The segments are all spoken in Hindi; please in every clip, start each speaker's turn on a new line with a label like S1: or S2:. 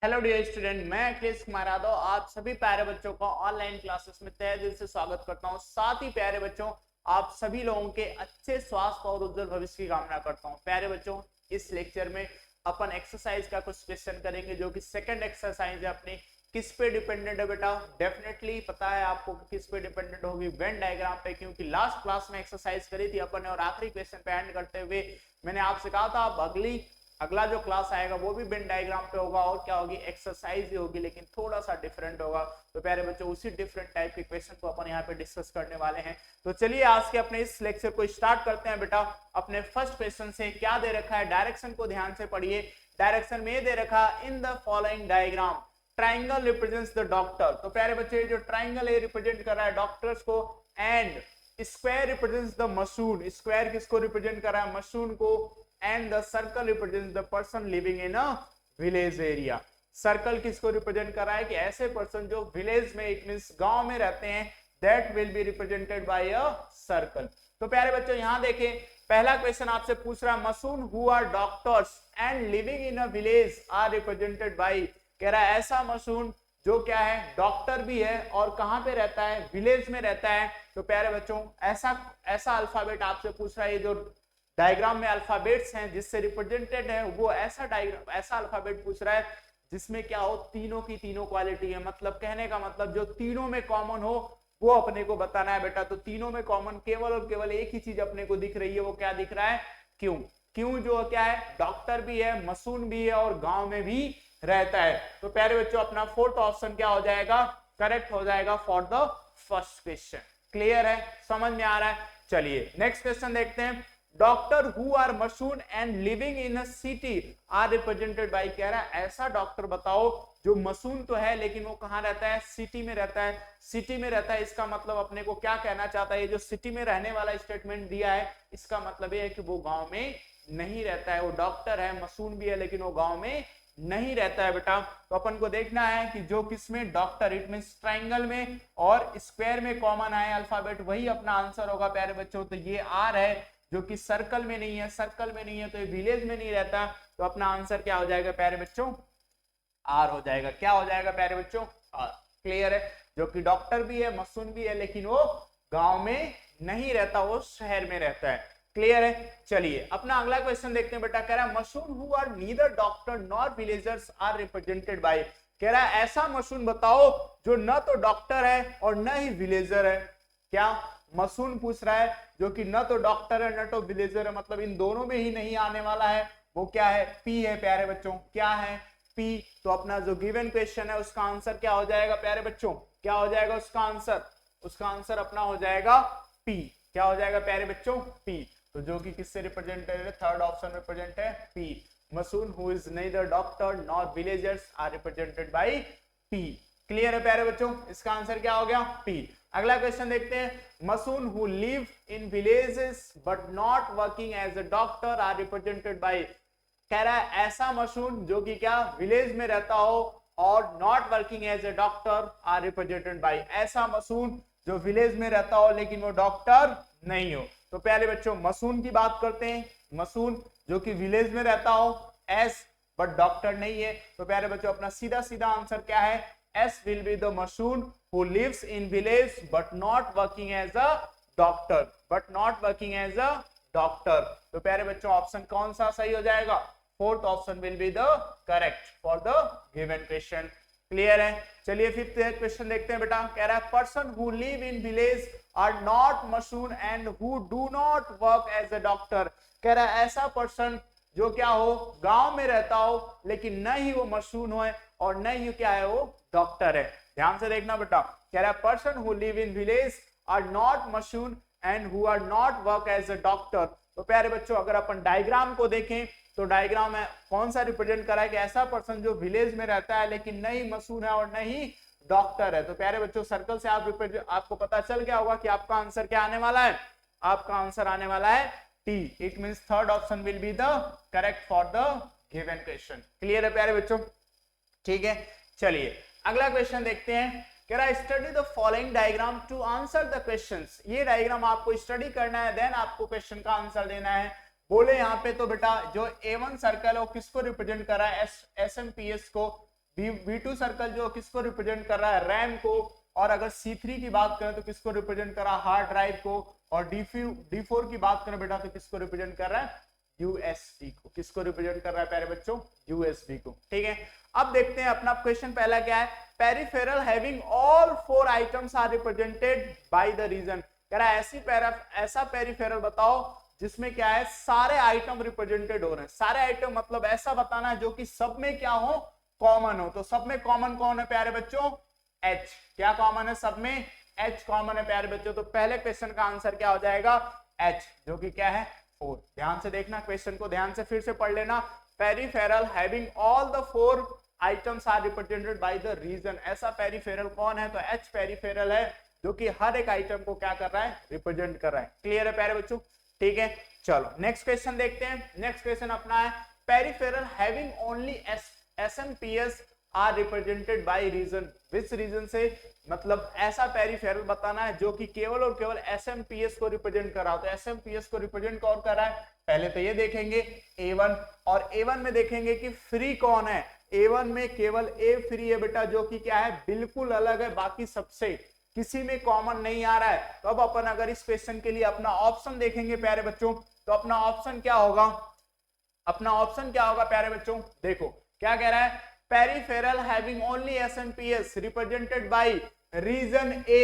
S1: हेलो डियर स्टूडेंट, मैं अखिलेश कुमार यादव आप सभी प्यारे बच्चों का ऑनलाइन क्लासेस में तहे दिल से स्वागत करता हूं। साथ ही प्यारे बच्चों, आप सभी लोगों के अच्छे स्वास्थ्य और उज्जवल भविष्य की कामना करता हूं। प्यारे बच्चों, इस लेक्चर में अपन एक्सरसाइज का कुछ क्वेश्चन करेंगे जो कि सेकंड एक्सरसाइज है अपनी। किस पे डिपेंडेंट है बेटा? डेफिनेटली पता है आपको किस पे डिपेंडेंट होगी, वेन डायग्राम पे, क्योंकि लास्ट क्लास में एक्सरसाइज करी थी अपन ने और आखिरी क्वेश्चन पे एंड करते हुए मैंने आपसे कहा था अब अगला जो क्लास आएगा वो भी वेन डायग्राम पे होगा और क्या होगी, एक्सरसाइज ही होगी, लेकिन थोड़ा सा डिफरेंट होगा। तो प्यारे बच्चों, उसी डिफरेंट टाइप के क्वेश्चन को अपन यहाँ पे डिस्कस करने वाले हैं। तो चलिए आज के अपने इस लेक्चर को स्टार्ट करते हैं बेटा। अपने फर्स्ट क्वेश्चन से क्या दे रखा है, डायरेक्शन को ध्यान से पढ़िए। डायरेक्शन में दे रखा in the following diagram triangle represents the doctor. तो प्यारे बच्चे, जो ट्राइंगल है रिप्रेजेंट कर रहा है डॉक्टर्स को, एंड स्क्वायर रिप्रेजेंट्स द मशहूर। स्क्वायर किसको रिप्रेजेंट कर रहा है? मशहूर को। And the circle represents the person living in a village area. Circle किसको रिप्रेजेंट कर रहा है? कि ऐसे पर्सन जो विलेज में, इट मींस गांव में रहते हैं, that will be represented by a circle. तो प्यारे बच्चों यहां देखें, पहला क्वेश्चन आपसे पूछ रहा है मसून who are doctors and living in a village are represented by. कह रहा है ऐसा मसून जो क्या है, डॉक्टर भी है और कहां पे रहता है? विलेज में रहता है। तो प्यारे बच्चों, ऐसा अल्फाबेट आपसे पूछ रहा है। जो डायग्राम में अल्फाबेट्स हैं जिससे रिप्रेजेंटेड है, वो ऐसा अल्फाबेट पूछ रहा है जिसमें क्या हो, तीनों की तीनों क्वालिटी है। मतलब कहने का मतलब जो तीनों में कॉमन हो वो अपने को बताना है बेटा। तो तीनों में कॉमन केवल और केवल एक ही चीज अपने को दिख रही है, वो क्या दिख रहा है? क्यों। क्यों जो क्या है, डॉक्टर भी है, मसून भी है और गांव में भी रहता है। तो प्यारे बच्चों, अपना फोर्थ ऑप्शन क्या हो जाएगा? करेक्ट हो जाएगा for the first question. Clear है, समझ में आ रहा है? चलिए नेक्स्ट क्वेश्चन देखते हैं। डॉक्टर हु आर मशहूर and living in a city are represented by. कह रहा है ऐसा डॉक्टर बताओ जो मशहूर तो है लेकिन वो कहां रहता है? सिटी में रहता है। सिटी में रहता है, इसका मतलब अपने को क्या कहना चाहता है? ये जो सिटी में रहने वाला स्टेटमेंट दिया है, इसका मतलब ये है कि वो गांव में नहीं रहता है। वो डॉक्टर है, मशहूर भी है, लेकिन वो गांव में नहीं रहता है बेटा। तो अपन को देखना है कि जो किसमें डॉक्टर, इट मीन ट्राइंगल में और स्क्वायर में कॉमन आए अल्फाबेट, वही अपना आंसर होगा प्यारे बच्चों। तो ये आर है जो कि सर्कल में नहीं है, सर्कल में नहीं है तो ये विलेज में नहीं रहता। तो अपना आंसर क्या हो जाएगा प्यारे बच्चों? आर हो जाएगा। क्या हो जाएगा प्यारे बच्चों? आर। क्लियर है, जो कि डॉक्टर भी है, मसून भी है, लेकिन वो गांव में नहीं रहता, वो शहर में रहता है। क्लियर है। चलिए अपना अगला क्वेश्चन देखते हैं बेटा। कह रहा है मशहूर who are neither doctor nor villagers are represented by. कह रहा है ऐसा मशहूर बताओ जो न तो डॉक्टर है और न ही विलेजर है। क्या मसून पूछ रहा है जो कि न तो डॉक्टर है न तो विलेजर है, मतलब इन दोनों में ही नहीं आने वाला है। वो क्या है? पी है प्यारे बच्चों। क्या है? पी। तो अपना जो गिवन क्वेश्चन है उसका आंसर क्या हो जाएगा प्यारे बच्चों? क्या हो जाएगा उसका आंसर? उसका आंसर अपना हो जाएगा पी। क्या हो जाएगा प्यारे बच्चों? पी। तो जो कि किससे रिप्रेजेंटेड है? थर्ड ऑप्शन में प्रेजेंट है पी। मसून who is neither doctor nor villagers are represented by P. Clear है प्यारे बच्चों, इसका आंसर क्या हो गया? पी। अगला क्वेश्चन देखते हैं। मसून who live in villages but not working as a doctor are represented by. कह रहा है ऐसा मशहूर जो कि क्या, विलेज में रहता हो और not working as a doctor are represented by. ऐसा मशहूर जो विलेज में रहता हो लेकिन वो डॉक्टर नहीं हो। तो पहले बच्चों मशहूर की बात करते हैं। मशहूर जो कि विलेज में रहता हो, एस, बट डॉक्टर नहीं है। तो प्यारे बच्चों अपना सीधा सीधा आंसर क्या है? एस विल बी द मशहूर who lives in village but not working as a doctor, but not working as a doctor. तो प्यारे बच्चों ऑप्शन कौन सा सही हो जाएगा? Fourth option will be the correct for the given question. Clear है। चलिए फिफ्थ क्वेश्चन देखते हैं बेटा। कह रहा है person who live in village are not मशहूर and who do not work as a doctor. कह रहा है ऐसा पर्सन जो क्या हो, गांव में रहता हो लेकिन न ही वो मशहूर हो और न ही क्या है, वो डॉक्टर है। ध्यान से देखना बेटा। कह रहा है person who live in village are not मशहूर and who are not work as a doctor. तो प्यारे बच्चों अगर अपन डायग्राम को देखें तो डायग्राम में कौन सा रिप्रेजेंट करा है? कि ऐसा पर्सन जो विलेज में रहता है लेकिन न ही मशहूर है और न ही डॉक्टर है। तो प्यारे बच्चों सर्कल से आपको पता चल गया होगा कि आपका आंसर क्या आने वाला है? आपका आंसर आने वाला है T. It means third option will be the correct for the given question. Clear है प्यारे बच्चों? ठीक है। चलिए अगला क्वेश्चन देखते हैं। कह रहा है study the following diagram to answer the questions. ये डायग्राम आपको स्टडी करना है, देन आपको क्वेश्चन का आंसर देना है। बोले यहाँ पे तो बेटा जो A1 सर्कल है वो किसको रिप्रेजेंट कर रहा है? SMPS को। V2 सर्कल जो किसको रिप्रेजेंट कर रहा है, रैम को, और अगर C3 की बात करें तो किसको रिप्रेजेंट कर रहा है, हार्ड ड्राइव को, और D4 की बात करें बेटा तो किसको रिप्रेजेंट कर रहा है, USB को। किसको रिप्रेजेंट कर रहा है प्यारे बच्चों, USB को। ठीक है, अब देखते हैं अपना क्वेश्चन पहला क्या है, peripheral having all 4 items are represented by the region. कह रहा है ऐसा पेरिफेरल बताओ जिसमें क्या है, सारे आइटम रिप्रेजेंटेड हो रहे हैं। सारे आइटम मतलब ऐसा बताना है जो कि सब में क्या हो, कॉमन हो। तो सब में कॉमन कौन है प्यारे बच्चों, H। क्या कॉमन है सब में, H कॉमन है प्यारे बच्चों। तो पहले क्वेश्चन का आंसर क्या हो जाएगा, H, जो कि क्या है 4। ध्यान से देखना, क्वेश्चन को ध्यान से फिर से पढ़ लेना। Peripheral having all the 4 items are represented by the region. ऐसा पेरिफेरल कौन है, तो H पेरिफेरल है जो कि हर एक आइटम को क्या कर रहा है, रिप्रेजेंट कर रहा है। क्लियर है प्यारे बच्चों, ठीक है। चलो नेक्स्ट क्वेश्चन देखते हैं। नेक्स्ट क्वेश्चन अपना है, peripheral having only SMPS are represented by region. Which region से, मतलब ऐसा पेरिफेरल बताना है जो कि केवल और केवल SMPS को रिप्रेजेंट कर रहा हो। तो SMPS को रिप्रेजेंट कौन कर रहा है, पहले तो ये देखेंगे A1, और A1 में देखेंगे कि फ्री कौन है। A1 में केवल A फ्री है बेटा, जो कि क्या है, बिल्कुल अलग है बाकी सबसे, किसी में कॉमन नहीं आ रहा है। तो अब अपन अगर इस क्वेश्चन के लिए अपना ऑप्शन देखेंगे प्यारे बच्चों, तो अपना ऑप्शन क्या होगा, अपना ऑप्शन क्या होगा प्यारे बच्चों, देखो क्या कह रहा है, peripheral having only SMPS represented by region A।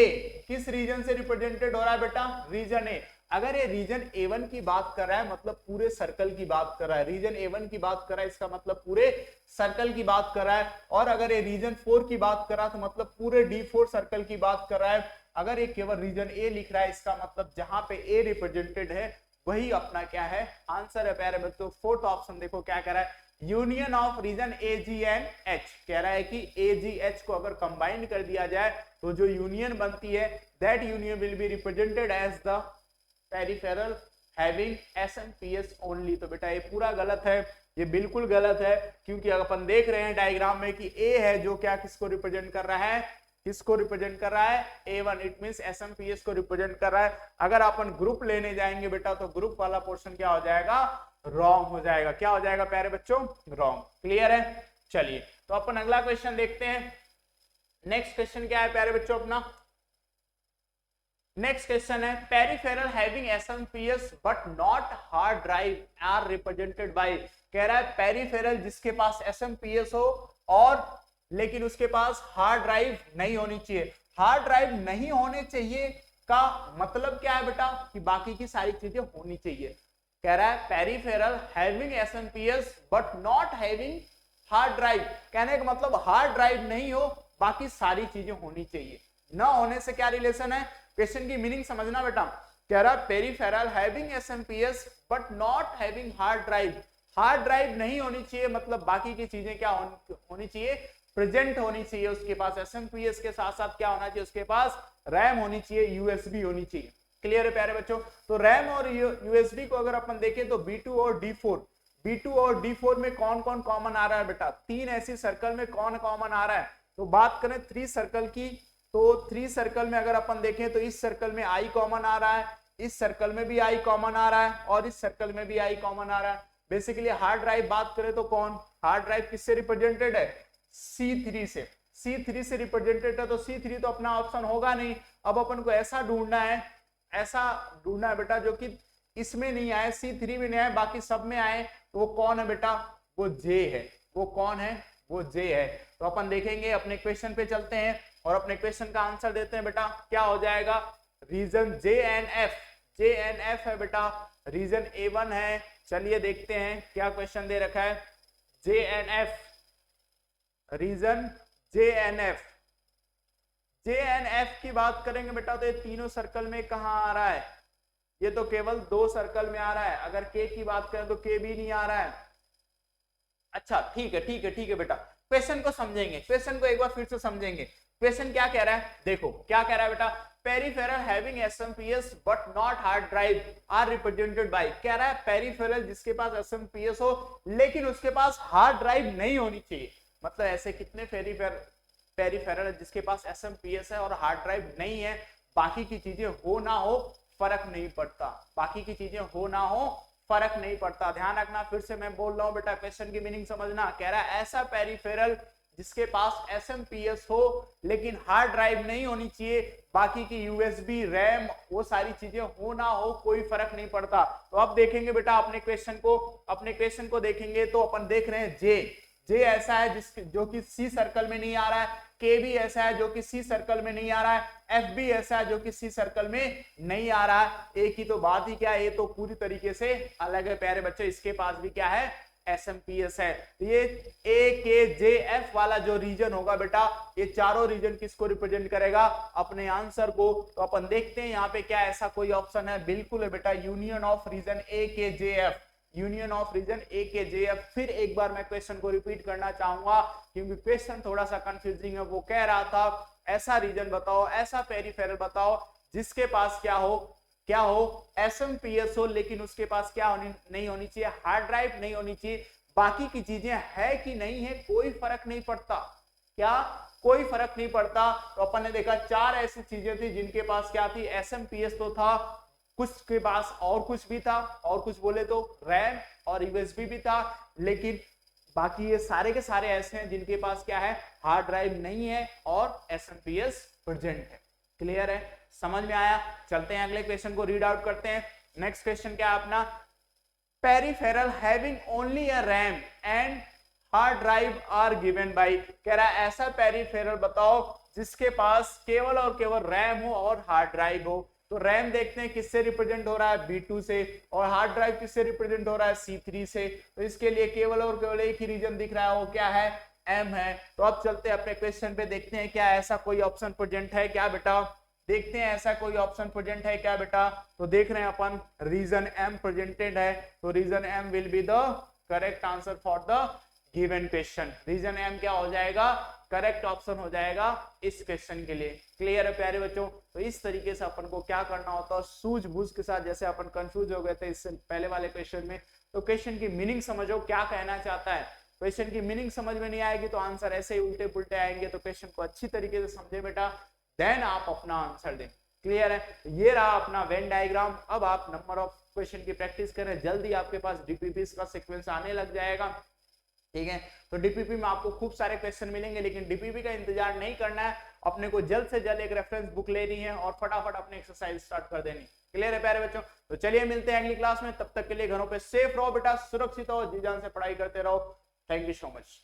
S1: किस रीजन से रिप्रेजेंटेड हो रहा है बेटा, रीजन A। अगर ये रीजन A1 की बात कर रहा है मतलब पूरे सर्कल की बात कर रहा है, रीजन A1 की बात कर रहा है इसका मतलब पूरे सर्कल की बात कर रहा है। और अगर ये रीजन 4 की बात कर रहा है तो मतलब पूरे D4 सर्कल की बात कर रहा है। अगर ये केवल रीजन A लिख रहा है इसका मतलब जहां पे A रिप्रेजेंटेड है वही अपना क्या है, आंसर है प्यारे बच्चों। फोर्थ ऑप्शन देखो क्या कह रहा है, union of region AG and H। कह रहा है कि AG H को अगर कंबाइन कर दिया जाए तो जो यूनियन बनती है, that union will be represented as the peripheral having SMPS only. तो बेटा ये पूरा गलत है, ये बिल्कुल गलत है, क्योंकि अपन देख रहे हैं डायग्राम में कि A है जो क्या किसको रिप्रेजेंट कर रहा है, किसको रिप्रेजेंट कर रहा है, A1। इट मींस SMPS को रिप्रेजेंट कर रहा है। अगर अपन ग्रुप लेने जाएंगे बेटा तो ग्रुप वाला पोर्शन क्या हो जाएगा, रॉन्ग हो जाएगा। क्या हो जाएगा प्यारे बच्चों, रॉन्ग। क्लियर है, चलिए तो अपन अगला क्वेश्चन देखते हैं। नेक्स्ट क्वेश्चन क्या है प्यारे बच्चों अपना, नेक्स्ट क्वेश्चन है, peripheral having SMPS but not hard drive are represented by. कह रहा है पेरिफेरल जिसके पास SMPS हो और लेकिन उसके पास हार्ड ड्राइव नहीं होनी चाहिए। हार्ड ड्राइव नहीं होने चाहिए का मतलब क्या है बेटा, कि बाकी की सारी चीजें होनी चाहिए। कह रहा है peripheral having SMPS but not having hard drive, कहने का मतलब हार्ड ड्राइव नहीं हो, बाकी सारी चीजें होनी चाहिए। ना होने से क्या रिलेशन है, क्वेश्चन की मीनिंग समझना बेटा। कह रहा है peripheral having SMPS but not having hard drive. Hard drive नहीं होनी चाहिए मतलब बाकी की चीजें क्या होनी चाहिए, प्रेजेंट होनी चाहिए उसके पास। SMPS के साथ साथ क्या होना चाहिए, उसके पास रैम होनी चाहिए, USB होनी चाहिए। क्लियर है प्यारे बच्चों। तो रैम और USB को अगर अपन देखें तो B2 और D4, B2 और D4 में कौन कौन कॉमन आ रहा है बेटा, 3 ऐसी सर्कल में कौन कॉमन आ रहा है। तो बात करें 3 सर्कल की, तो 3 सर्कल में अगर अपन देखें तो इस सर्कल में I कॉमन आ रहा है, इस सर्कल में भी I कॉमन आ रहा है, और इस सर्कल में भी I कॉमन आ रहा है। बेसिकली हार्ड ड्राइव बात करें तो कौन, हार्ड ड्राइव किससे रिप्रेजेंटेड है, C3 से। C3 से रिप्रेजेंटेड है, तो C3 तो अपना ऑप्शन होगा नहीं। अब अपन को ऐसा ढूंढना है, ऐसा ढूंढना है बेटा जो कि इसमें नहीं आए, C3 में नहीं आए, बाकी सब में आए। तो वो कौन है बेटा, वो J है। वो कौन है, वो J है। तो अपन देखेंगे, अपने क्वेश्चन पे चलते हैं और अपने क्वेश्चन का आंसर देते हैं बेटा। क्या हो जाएगा, region J and F। J and F है बेटा, रीजन A1 है। चलिए देखते हैं क्या क्वेश्चन दे रखा है, J and F, region J and F। J and F की बात करेंगे बेटा तो ये तीनों सर्कल में कहां आ रहा है, ये तो केवल 2 सर्कल में आ रहा है। अगर K की बात करें तो K भी नहीं आ रहा है। अच्छा ठीक है, ठीक है, ठीक है बेटा, क्वेश्चन को समझेंगे, क्वेश्चन को एक बार फिर से समझेंगे। क्वेश्चन क्या कह रहा है, देखो क्या कह रहा है बेटा, peripheral having SMPS but not hard drive are represented by. कह रहा है पेरिफेरल जिसके पास SMPS हो लेकिन उसके पास हार्ड ड्राइव नहीं होनी चाहिए। मतलब ऐसे कितने पेरिफेरल है जिसके पास SMPS है और हार्ड ड्राइव नहीं है, बाकी की चीजें हो ना हो फर्क नहीं पड़ता, बाकी की चीजें हो ना हो फर्क नहीं पड़ता। ध्यान रखना, फिर से मैं बोल रहा हूं बेटा, क्वेश्चन की मीनिंग समझना। कह रहा है ऐसा पेरिफेरल जिसके पास SMPS हो लेकिन हार्ड ड्राइव नहीं होनी चाहिए, बाकी की USB रैम वो सारी चीजें हो ना हो कोई फर्क नहीं पड़ता। तो अब देखेंगे बेटा अपने क्वेश्चन को देखेंगे तो अपन देख रहे हैं जे ऐसा है जो कि सी सर्कल में नहीं आ रहा है, के भी ऐसा है जो कि सी सर्कल में नहीं आ रहा है, एफ भी ऐसा है जो कि सी सर्कल में नहीं आ रहा है। ए की तो बात ही क्या है, ये तो पूरी तरीके से अलग है प्यारे बच्चों, इसके पास भी क्या है SMPS है। तो ये AKJF वाला जो रीजन होगा बेटा, ये चारों रीजन किसको रिप्रेजेंट करेगा, अपने आंसर को। तो अपन देखते हैं यहाँ पे क्या ऐसा कोई ऑप्शन है, बिल्कुल है बेटा, union of region AKJF, union of region AKJF। फिर एक बार मैं क्वेश्चन को रिपीट करना चाहूंगा क्योंकि क्वेश्चन थोड़ा सा कंफ्यूजिंग है। वो कह रहा था ऐसा रीजन बताओ, ऐसा पेरिफेरल बताओ जिसके पास क्या हो SMPS हो लेकिन उसके पास क्या नहीं होनी चाहिए, हार्ड ड्राइव नहीं होनी चाहिए, बाकी की चीजें है कि नहीं है कोई फर्क नहीं पड़ता, क्या कोई फर्क नहीं पड़ता। तो अपन ने देखा चार ऐसी चीजें थी जिनके पास क्या थी, SMPS तो था, कुछ के पास और कुछ भी था, और कुछ बोले तो रैम और USB भी था, लेकिन बाकी ये सारे के सारे ऐसे हैं जिनके पास क्या है, हार्ड ड्राइव नहीं है और SMPS प्रेजेंट है। क्लियर है, समझ में आया। चलते हैं अगले क्वेश्चन को रीड आउट करते हैं। नेक्स्ट क्वेश्चन क्या है अपना, peripheral having only a RAM and hard drive are given by, कह रहा है ऐसा पेरिफेरल बताओ जिसके पास केवल और केवल रैम हो और हार्ड ड्राइव हो। तो रैम देखते हैं किससे रिप्रेजेंट हो रहा है, B2 से, और हार्ड ड्राइव किससे रिप्रेजेंट हो रहा है, C3 से। तो इसके लिए केवल और केवल एक ही रीजन दिख रहा है, वो क्या है, M है। तो अब चलते हैं अपने क्वेश्चन पे, देखते हैं क्या ऐसा कोई ऑप्शन प्रेजेंट है क्या बेटा, देखते हैं ऐसा कोई ऑप्शन प्रेजेंट है क्या बेटा। तो देख रहे हैं अपन रीजन M प्रेजेंटेड है, तो region M will be the correct answer for the given question. Region M क्या हो जाएगा, करेक्ट ऑप्शन हो जाएगा इस क्वेश्चन के लिए। क्लियर है प्यारे बच्चों। तो इस तरीके से अपन को क्या करना होता है, सूझबूझ के साथ, जैसे अपन कंफ्यूज हो गए थे इससे पहले वाले क्वेश्चन में, तो क्वेश्चन की मीनिंग समझो क्या कहना चाहता है। क्वेश्चन की मीनिंग समझ में नहीं आएगी तो आंसर ऐसे ही उल्टे पुल्टे आएंगे। तो क्वेश्चन को अच्छी तरीके से समझे बेटा, देन आप अपना आंसर दें। क्लियर है, ये रहा अपना वेन डायग्राम। अब आप नंबर ऑफ क्वेश्चन की प्रैक्टिस करें, जल्दी आपके पास डीपीपी का सीक्वेंस आने लग जाएगा। ठीक है, तो डीपीपी में आपको खूब सारे क्वेश्चन मिलेंगे, लेकिन डीपीपी का इंतजार नहीं करना है, अपने को जल्द से जल्द एक रेफरेंस बुक लेनी है और फटाफट अपनी एक्सरसाइज स्टार्ट कर देनी। क्लियर है प्यारे बच्चों। तो चलिए मिलते हैं अगली क्लास में, तब तक के लिए घरों पे सेफ रहो बेटा, सुरक्षित रहो, जी जान से पढ़ाई करते रहो। Thank you so much.